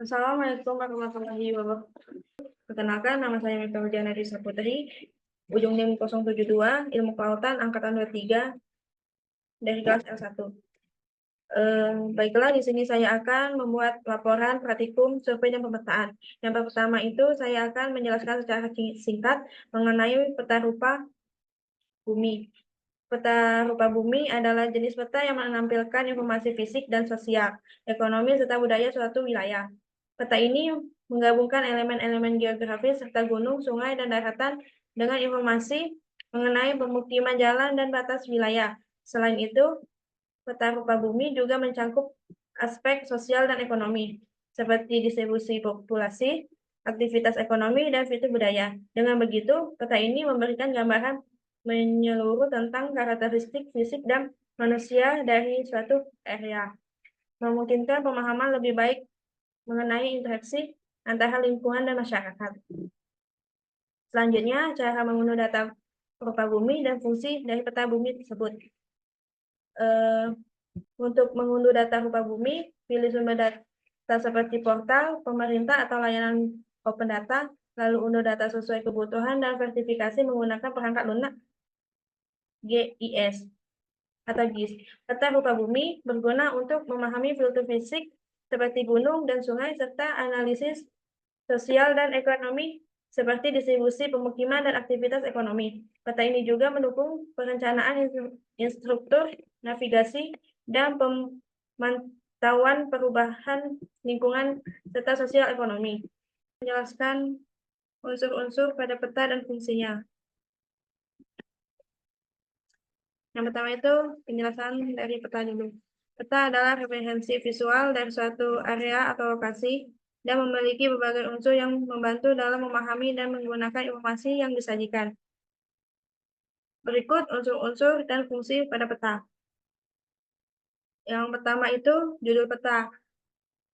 Assalamualaikum warahmatullahi wabarakatuh. Perkenalkan, nama saya Mifta Hudiana Disa Putri, ujung NIM 072, Ilmu Kelautan, Angkatan 23, dari kelas L1. Baiklah, di sini saya akan membuat laporan praktikum survei dan pemetaan. Yang pertama itu saya akan menjelaskan secara singkat mengenai peta rupa bumi. Peta rupa bumi adalah jenis peta yang menampilkan informasi fisik dan sosial, ekonomi, serta budaya suatu wilayah. Peta ini menggabungkan elemen-elemen geografis serta gunung, sungai, dan daratan dengan informasi mengenai pemukiman jalan dan batas wilayah. Selain itu, peta rupa bumi juga mencakup aspek sosial dan ekonomi, seperti distribusi populasi, aktivitas ekonomi, dan fitur budaya. Dengan begitu, peta ini memberikan gambaran menyeluruh tentang karakteristik fisik dan manusia dari suatu area, memungkinkan pemahaman lebih baik mengenai interaksi antara lingkungan dan masyarakat. Selanjutnya, cara mengunduh data rupa bumi dan fungsi dari peta bumi tersebut. Eh, untuk mengunduh data rupa bumi, pilih sumber data seperti portal, pemerintah, atau layanan open data, lalu unduh data sesuai kebutuhan dan verifikasi menggunakan perangkat lunak GIS atau GIS. Peta rupa bumi berguna untuk memahami filter fisik seperti gunung dan sungai, serta analisis sosial dan ekonomi seperti distribusi pemukiman dan aktivitas ekonomi. Peta ini juga mendukung perencanaan instruktur, navigasi, dan pemantauan perubahan lingkungan serta sosial ekonomi. Menjelaskan unsur-unsur pada peta dan fungsinya. Yang pertama itu penjelasan dari peta dulu. Peta adalah representasi visual dari suatu area atau lokasi dan memiliki berbagai unsur yang membantu dalam memahami dan menggunakan informasi yang disajikan. Berikut unsur-unsur dan fungsi pada peta. Yang pertama itu judul peta.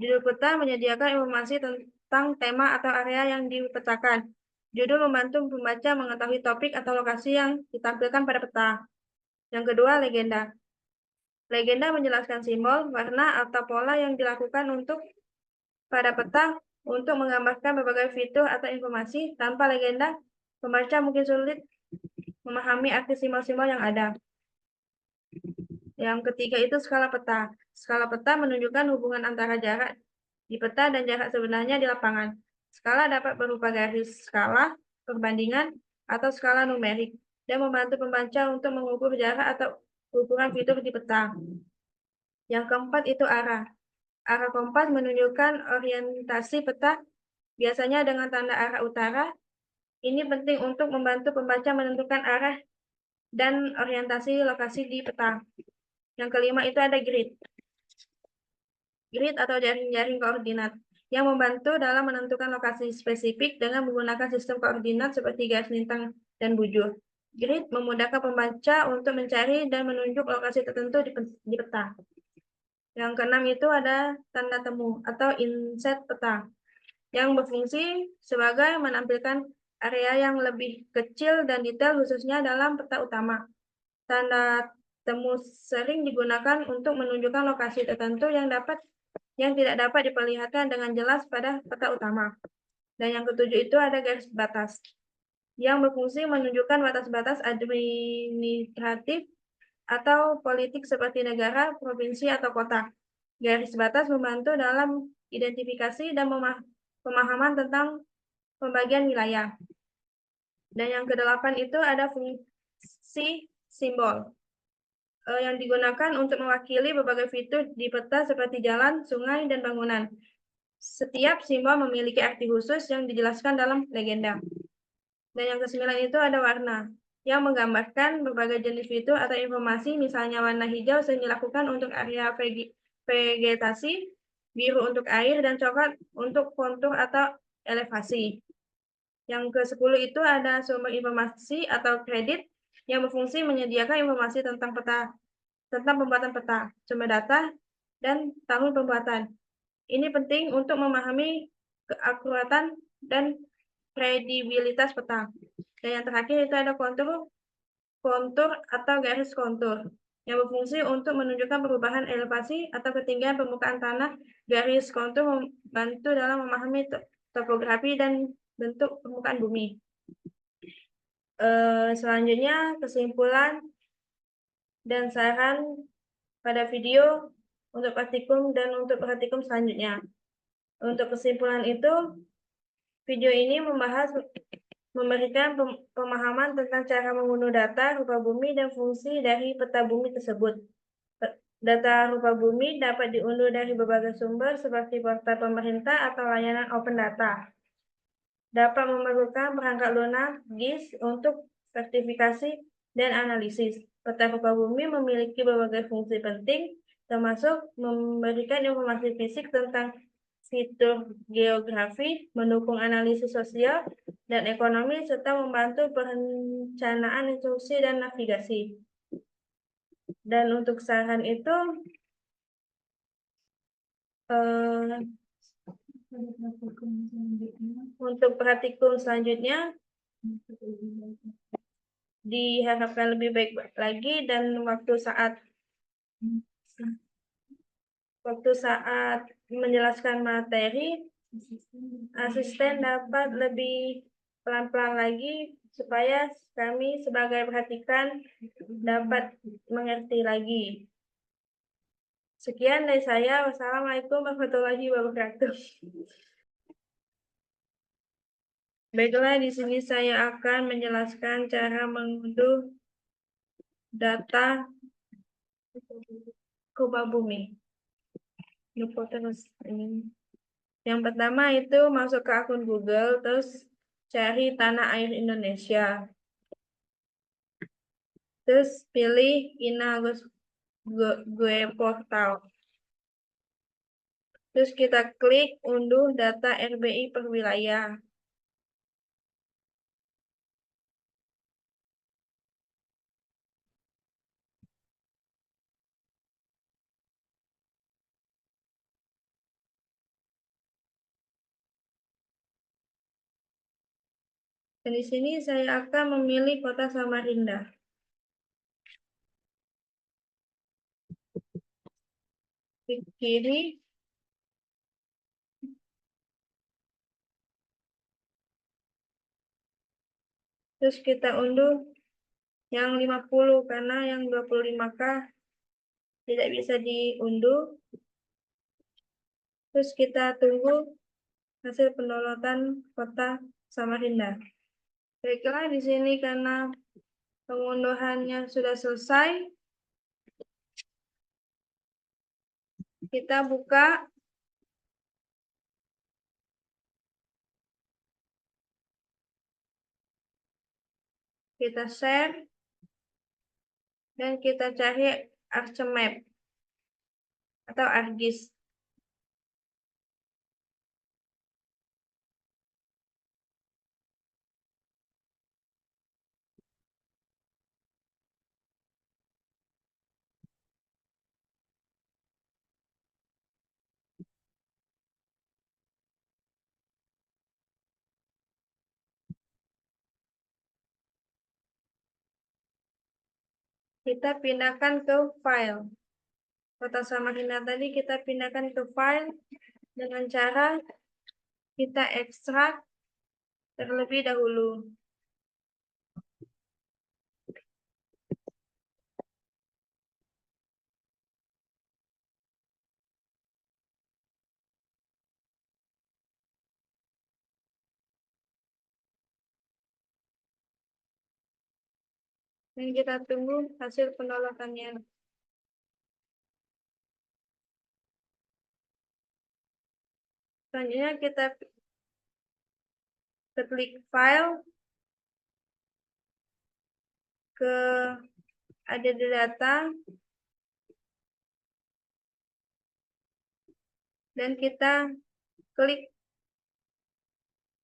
Judul peta menyediakan informasi tentang tema atau area yang dipetakan. Judul membantu pembaca mengetahui topik atau lokasi yang ditampilkan pada peta. Yang kedua, legenda. Legenda menjelaskan simbol, warna, atau pola yang dilakukan untuk pada peta untuk menggambarkan berbagai fitur atau informasi. Tanpa legenda, pembaca mungkin sulit memahami arti simbol-simbol yang ada. Yang ketiga itu skala peta. Skala peta menunjukkan hubungan antara jarak di peta dan jarak sebenarnya di lapangan. Skala dapat berupa garis skala, perbandingan, atau skala numerik, dan membantu pembaca untuk mengukur jarak atau ukuran fitur di peta. Yang keempat itu arah. Arah kompas menunjukkan orientasi peta, biasanya dengan tanda arah utara. Ini penting untuk membantu pembaca menentukan arah dan orientasi lokasi di peta. Yang kelima itu ada grid. Grid atau jaring-jaring koordinat yang membantu dalam menentukan lokasi spesifik dengan menggunakan sistem koordinat seperti garis lintang dan bujur. Grid memudahkan pembaca untuk mencari dan menunjuk lokasi tertentu di peta. Yang keenam itu ada tanda temu atau inset peta yang berfungsi sebagai menampilkan area yang lebih kecil dan detail khususnya dalam peta utama. Tanda temu sering digunakan untuk menunjukkan lokasi tertentu yang tidak dapat diperlihatkan dengan jelas pada peta utama. Dan yang ketujuh itu ada garis batas yang berfungsi menunjukkan batas-batas administratif atau politik seperti negara, provinsi, atau kota. Garis batas membantu dalam identifikasi dan pemahaman tentang pembagian wilayah. Dan yang kedelapan itu ada fungsi simbol yang digunakan untuk mewakili berbagai fitur di peta seperti jalan, sungai, dan bangunan. Setiap simbol memiliki arti khusus yang dijelaskan dalam legenda. Dan yang kesembilan itu ada warna yang menggambarkan berbagai jenis fitur atau informasi, misalnya warna hijau sering dilakukan untuk area vegetasi, biru untuk air, dan coklat untuk kontur atau elevasi. Yang ke-10 itu ada sumber informasi atau kredit yang berfungsi menyediakan informasi tentang peta, tentang pembuatan peta, sumber data, dan tahun pembuatan. Ini penting untuk memahami keakuratan dan kredibilitas peta. Dan yang terakhir itu ada kontur atau garis kontur. yang berfungsi untuk menunjukkan perubahan elevasi atau ketinggian permukaan tanah. Garis kontur membantu dalam memahami topografi dan bentuk permukaan bumi. Selanjutnya, kesimpulan dan saran pada video untuk praktikum dan untuk praktikum selanjutnya. Untuk kesimpulan itu, video ini memberikan pemahaman tentang cara mengunduh data rupa bumi dan fungsi dari peta bumi tersebut. Data rupa bumi dapat diunduh dari berbagai sumber seperti portal pemerintah atau layanan open data. Dapat memerlukan perangkat lunak GIS untuk sertifikasi dan analisis. Peta rupa bumi memiliki berbagai fungsi penting, termasuk memberikan informasi fisik tentang fitur geografi, mendukung analisis sosial dan ekonomi, serta membantu perencanaan instruksi dan navigasi. Dan untuk saran itu, untuk praktikum selanjutnya diharapkan lebih baik lagi, dan waktu saat menjelaskan materi, asisten dapat lebih pelan-pelan lagi supaya kami sebagai perhatikan dapat mengerti lagi. Sekian dari saya. Wassalamualaikum warahmatullahi wabarakatuh. Baiklah, di sini saya akan menjelaskan cara mengunduh data rupa bumi. Lupa terus ini. Yang pertama itu masuk ke akun Google, terus cari tanah air Indonesia. Terus pilih Gue Portal. Terus kita klik unduh data RBI per wilayah. Dan di sini saya akan memilih kota Samarinda. Klik kiri. Terus kita unduh yang 50 karena yang 25K tidak bisa diunduh. Terus kita tunggu hasil pendownloadan kota Samarinda. Baiklah, di sini karena pengunduhannya sudah selesai, kita buka. Kita share dan kita cari ArcMap atau ArcGIS. Kita pindahkan ke file. Kota Samarinda tadi kita pindahkan ke file dengan cara kita ekstrak terlebih dahulu. Dan kita tunggu hasil pendownloadannya. Selanjutnya kita klik file, ke ada di data, dan kita klik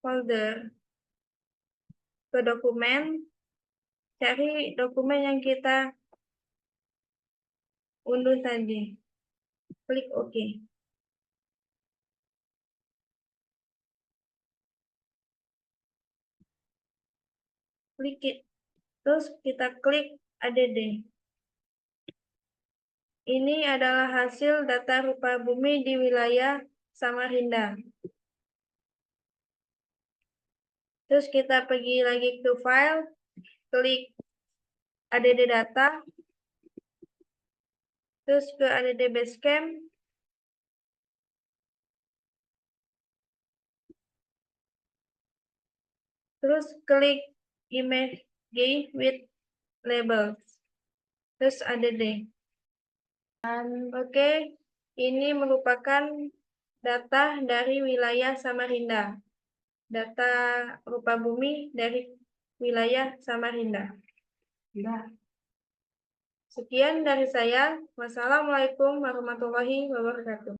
folder, ke dokumen, cari dokumen yang kita unduh tadi, klik OK. Terus kita klik add. Ini adalah hasil data rupa bumi di wilayah Samarinda. Terus kita pergi lagi ke file, klik add data, terus ke add basecamp, terus klik image with labels, terus add. Dan oke, ini merupakan data dari wilayah Samarinda. Data rupa bumi dari wilayah Samarinda. Nah, sekian dari saya. Wassalamualaikum warahmatullahi wabarakatuh.